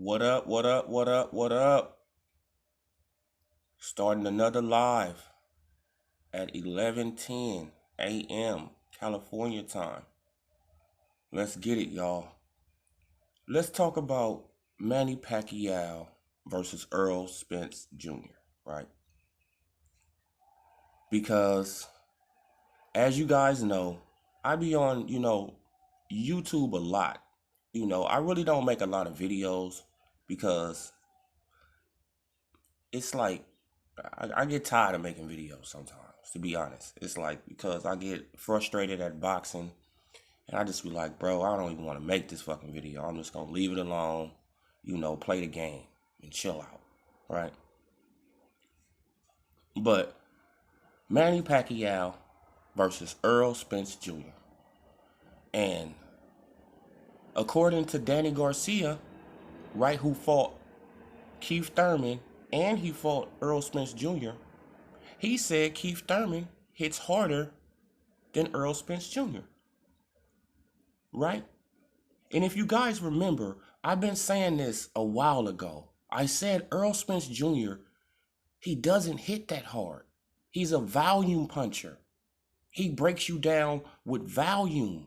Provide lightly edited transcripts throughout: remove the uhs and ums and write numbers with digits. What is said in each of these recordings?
What up, what up, what up, what up? Starting another live at 11:10 a.m. California time. Let's get it, y'all. Let's talk about Manny Pacquiao versus Earl Spence Jr., right? Because as you guys know, I be on, YouTube a lot. I really don't make a lot of videos because it's like I get tired of making videos sometimes, to be honest. It's like because I get frustrated at boxing and I just be like, bro, I don't even want to make this fucking video. I'm just gonna leave it alone, play the game and chill out. Right? But Manny Pacquiao versus Earl Spence Jr. And according to Danny Garcia, right, who fought Keith Thurman and he fought Earl Spence Jr., he said Keith Thurman hits harder than Earl Spence Jr., right? And if you guys remember, I've been saying this a while ago. I said Earl Spence Jr., he doesn't hit that hard. He's a volume puncher. He breaks you down with volume.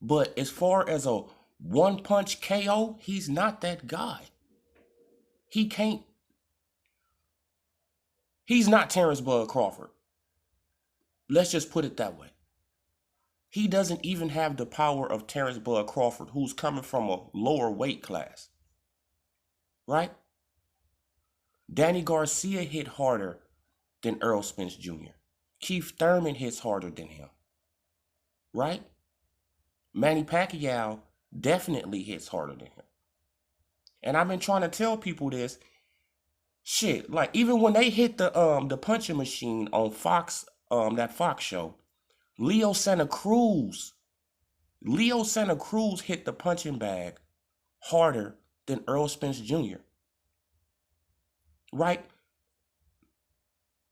But as far as a one punch KO, he's not that guy. He can't. He's not Terrence Bud Crawford. Let's just put it that way. He doesn't even have the power of Terrence Bud Crawford, who's coming from a lower weight class. Right? Danny Garcia hit harder than Earl Spence Jr. Keith Thurman hits harder than him. Right? Manny Pacquiao definitely hits harder than him. And I've been trying to tell people this. Shit, like even when they hit the punching machine on Fox, that Fox show, Leo Santa Cruz hit the punching bag harder than Earl Spence Jr. Right?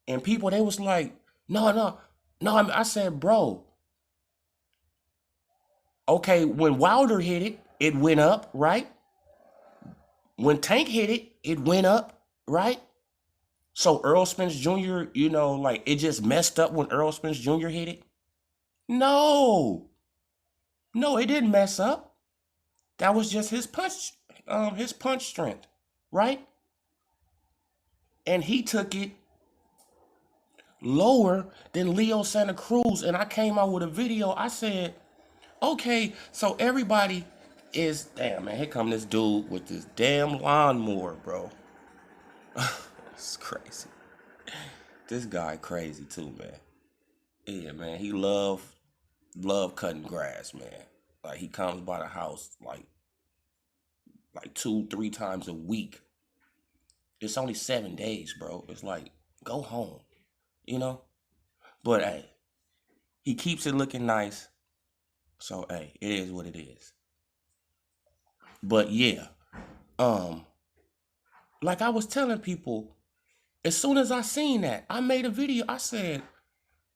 And people, they was like, no. I said, bro, okay, when Wilder hit it, it went up, right? When Tank hit it, it went up, right? So Earl Spence Jr., like it just messed up when Earl Spence Jr. hit it? No, it didn't mess up. That was just his punch strength, right? And he took it lower than Leo Santa Cruz. And I came out with a video. I said, okay, so everybody is, damn, man, here come this dude with this damn lawnmower, bro. It's crazy. This guy crazy too, man. Yeah, man, he love cutting grass, man. Like he comes by the house like 2-3 times a week. It's only 7 days, bro. It's like, go home, you know? But hey, he keeps it looking nice. So hey, it is what it is. But yeah, like I was telling people, as soon as I seen that, I made a video. I said,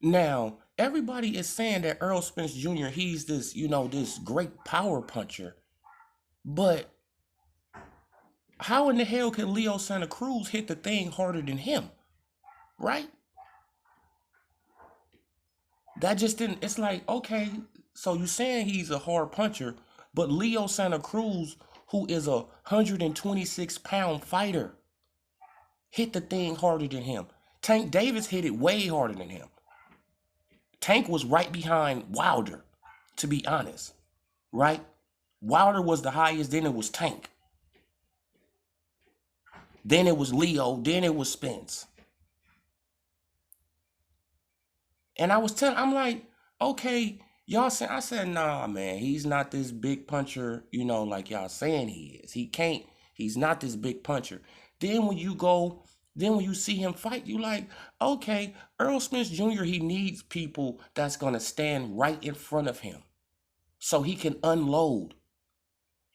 now everybody is saying that Earl Spence Jr., he's this, this great power puncher. But how in the hell can Leo Santa Cruz hit the thing harder than him? Right? That just didn't, it's like, okay, so you're saying he's a hard puncher, but Leo Santa Cruz, who is a 126-pound fighter, hit the thing harder than him. Tank Davis hit it way harder than him. Tank was right behind Wilder, to be honest, right? Wilder was the highest, then it was Tank. Then it was Leo, then it was Spence. And I'm like, okay, y'all saying, I said, nah, man, he's not this big puncher, like y'all saying he is. He's not this big puncher. Then when you see him fight, you like, okay, Earl Spence Jr., he needs people that's going to stand right in front of him so he can unload.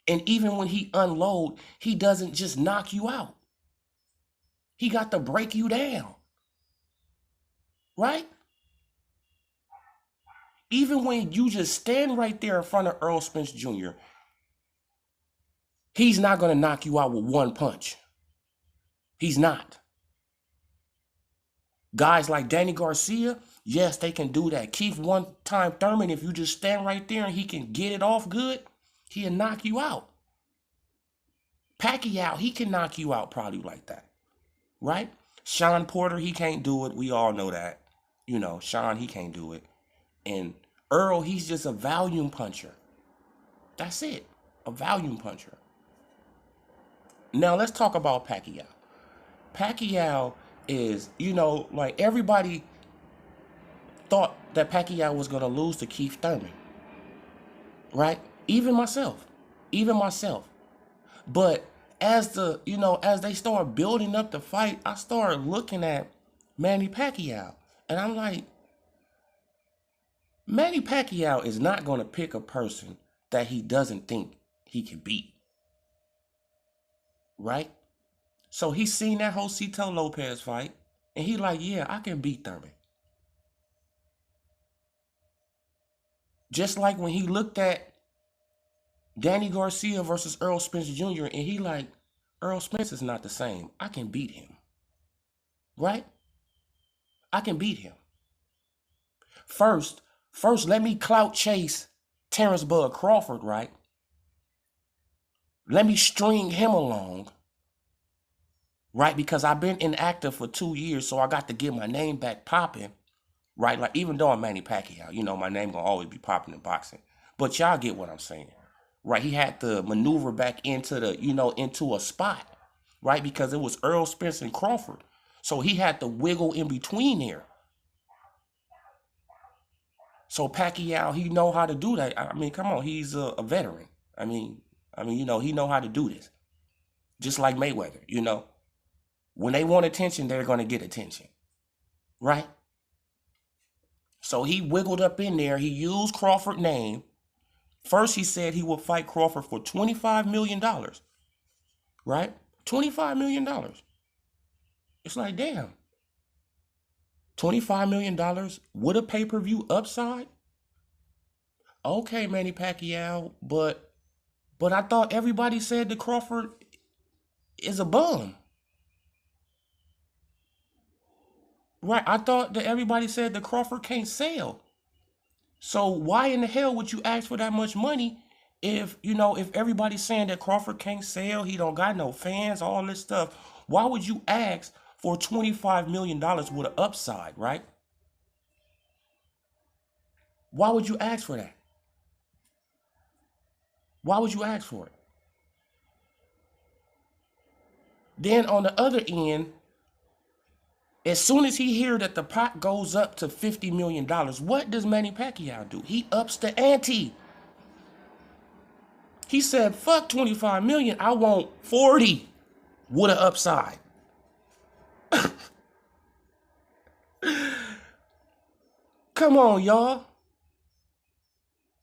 And even when he unload, he doesn't just knock you out. He got to break you down. Right? Even when you just stand right there in front of Earl Spence Jr., He's not going to knock you out with one punch. He's not. Guys like Danny Garcia, yes, they can do that. Keith one-time Thurman, if you just stand right there and he can get it off good, he'll knock you out. Pacquiao, he can knock you out probably like that, right? Sean Porter, he can't do it. We all know that. You know, Sean, he can't do it. And Earl, he's just a volume puncher. That's it, a volume puncher. Now, let's talk about Pacquiao. Pacquiao is, you know, like everybody thought that Pacquiao was going to lose to Keith Thurman, right? Even myself. But as as they start building up the fight, I started looking at Manny Pacquiao, and I'm like, Manny Pacquiao is not going to pick a person that he doesn't think he can beat, right? So he's seen that Josito Lopez fight, and he like, yeah, I can beat Thurman. Just like when he looked at Danny Garcia versus Earl Spence Jr., and he like, Earl Spence is not the same. I can beat him, right? I can beat him. First, let me clout chase Terrence Bud Crawford, right? Let me string him along, right? Because I've been inactive for 2 years, so I got to get my name back popping, right? Like, even though I'm Manny Pacquiao, you know, my name gonna always be popping in boxing. But y'all get what I'm saying, right? He had to maneuver back into the, into a spot, right? Because it was Earl Spence and Crawford. So he had to wiggle in between there. So Pacquiao, he know how to do that. I mean, come on, he's a veteran. I mean, he know how to do this. Just like Mayweather, When they want attention, they're going to get attention, right? So he wiggled up in there. He used Crawford's name. First, he said he would fight Crawford for $25 million, right? $25 million. It's like, damn. $25 million with a pay-per-view upside? Okay, Manny Pacquiao, but I thought everybody said that Crawford is a bum. Right, I thought that everybody said that Crawford can't sell. So why in the hell would you ask for that much money if everybody's saying that Crawford can't sell, he don't got no fans, all this stuff? Why would you ask for $25 million with an upside, right? Why would you ask for that? Why would you ask for it? Then on the other end, as soon as he hears that the pot goes up to $50 million, what does Manny Pacquiao do? He ups the ante. He said, fuck 25 million, I want 40 with an upside. Come on, y'all.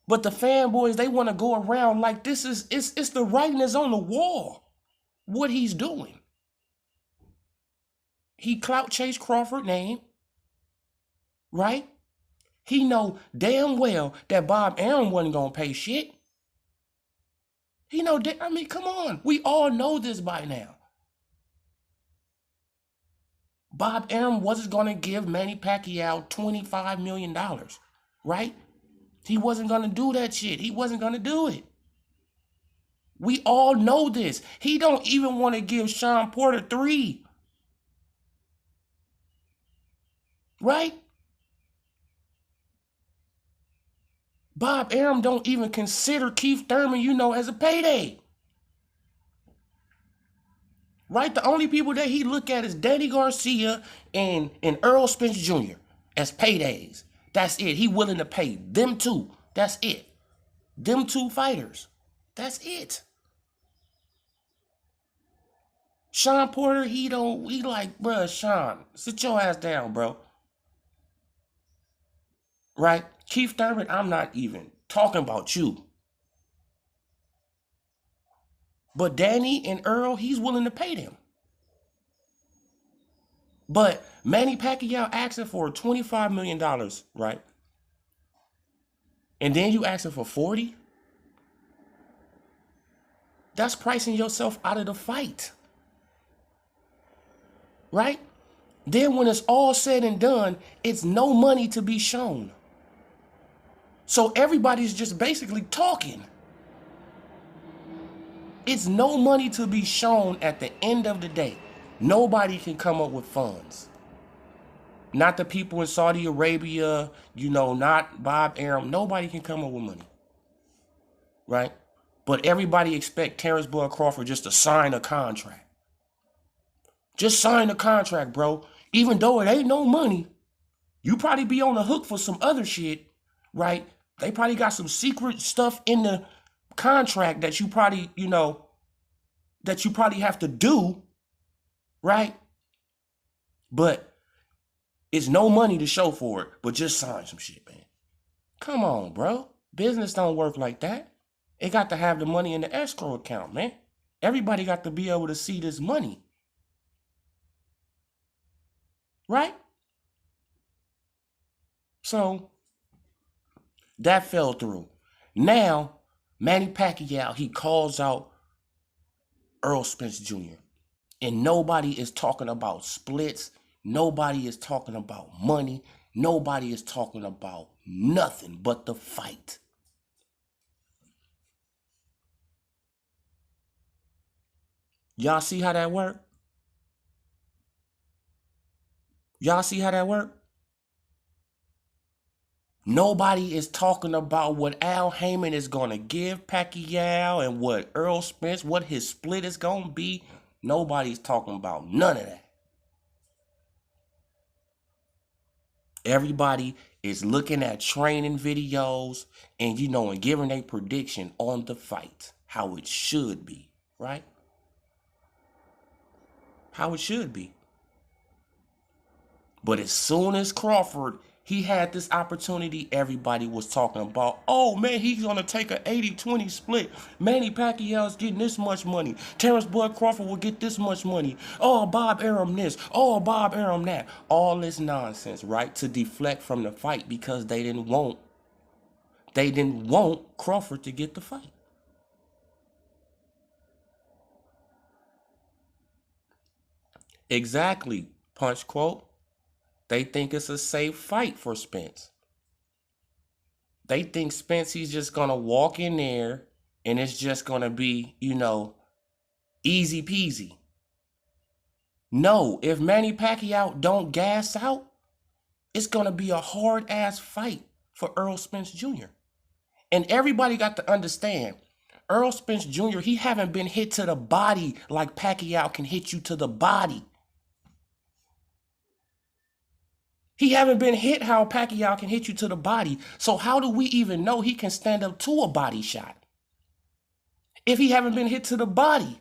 But the fanboys, they want to go around like this is, it's the writing is on the wall. What he's doing. He clout chased Crawford name, right? He know damn well that Bob Arum wasn't going to pay shit. He know that, come on. We all know this by now. Bob Arum wasn't going to give Manny Pacquiao $25 million, right? He wasn't going to do that shit. He wasn't going to do it. We all know this. He don't even want to give Sean Porter 3. Right? Bob Arum don't even consider Keith Thurman, as a payday. Right? The only people that he look at is Danny Garcia and Earl Spence Jr. as paydays. That's it. He willing to pay them two. That's it. Them two fighters. That's it. Sean Porter, he like, bruh, Sean, sit your ass down, bro. Right? Keith Thurman, I'm not even talking about you. But Danny and Earl, he's willing to pay them. But Manny Pacquiao asking for $25 million, right? And then you asking for 40? That's pricing yourself out of the fight. Right? Then when it's all said and done, it's no money to be shown. So everybody's just basically talking. It's no money to be shown at the end of the day. Nobody can come up with funds. Not the people in Saudi Arabia, not Bob Arum. Nobody can come up with money. Right? But everybody expect Terrence Bud Crawford just to sign a contract. Just sign the contract, bro. Even though it ain't no money, you probably be on the hook for some other shit, right? They probably got some secret stuff in the contract that you probably, have to do, right? But it's no money to show for it, but just sign some shit, man. Come on, bro. Business don't work like that. It got to have the money in the escrow account, man. Everybody got to be able to see this money. Right? So that fell through. Now, Manny Pacquiao, he calls out Earl Spence Jr. And nobody is talking about splits. Nobody is talking about money. Nobody is talking about nothing but the fight. Y'all see how that worked? Y'all see how that worked? Nobody is talking about what Al Heyman is going to give Pacquiao and what Earl Spence, what his split is going to be. Nobody's talking about none of that. Everybody is looking at training videos and, and giving a prediction on the fight, how it should be, right? How it should be. But as soon as Crawford, he had this opportunity, everybody was talking about, oh man, he's going to take an 80-20 split. Manny Pacquiao's getting this much money. Terrence Bud Crawford will get this much money. Oh, Bob Arum this. Oh, Bob Arum that. All this nonsense, right? To deflect from the fight because they didn't want Crawford to get the fight. Exactly. Punch quote. They think it's a safe fight for Spence. They think Spence, he's just going to walk in there and it's just going to be, easy peasy. No, if Manny Pacquiao don't gas out, it's going to be a hard-ass fight for Earl Spence Jr. And everybody got to understand, Earl Spence Jr., he haven't been hit to the body like Pacquiao can hit you to the body. He haven't been hit how Pacquiao can hit you to the body. So how do we even know he can stand up to a body shot if he haven't been hit to the body?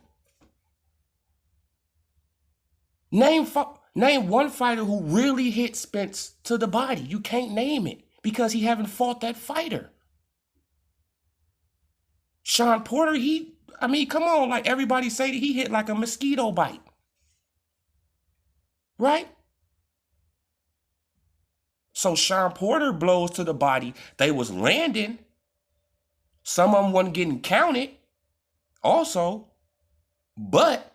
Name one fighter who really hit Spence to the body. You can't name it because he haven't fought that fighter. Sean Porter, come on, like everybody say that he hit like a mosquito bite. Right? So Sean Porter blows to the body. They was landing. Some of them wasn't getting counted also. But,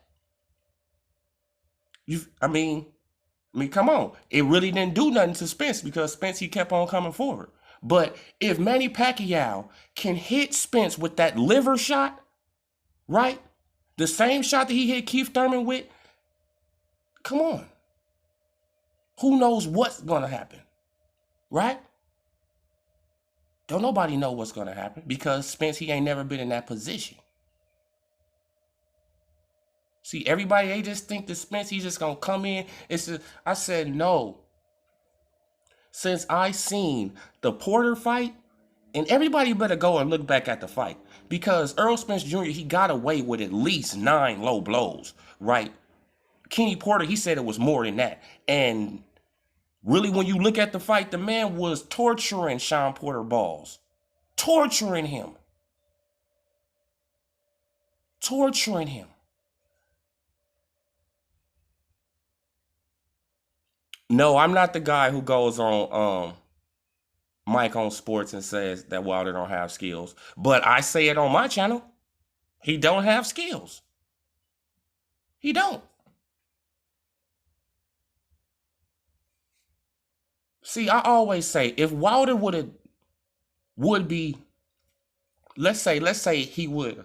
come on. It really didn't do nothing to Spence because Spence, he kept on coming forward. But if Manny Pacquiao can hit Spence with that liver shot, right? The same shot that he hit Keith Thurman with, come on. Who knows what's going to happen? Right? Don't nobody know what's going to happen because Spence, he ain't never been in that position. See, everybody, they just think that Spence, he's just going to come in. I said, no. Since I seen the Porter fight, and everybody better go and look back at the fight because Earl Spence Jr., he got away with at least 9 low blows, right? Kenny Porter, he said it was more than that. And really, when you look at the fight, the man was torturing Sean Porter balls. Torturing him. Torturing him. No, I'm not the guy who goes on Mike on Sports and says that Wilder don't have skills. But I say it on my channel. He don't have skills. He don't. See, I always say if Wilder would be, let's say he would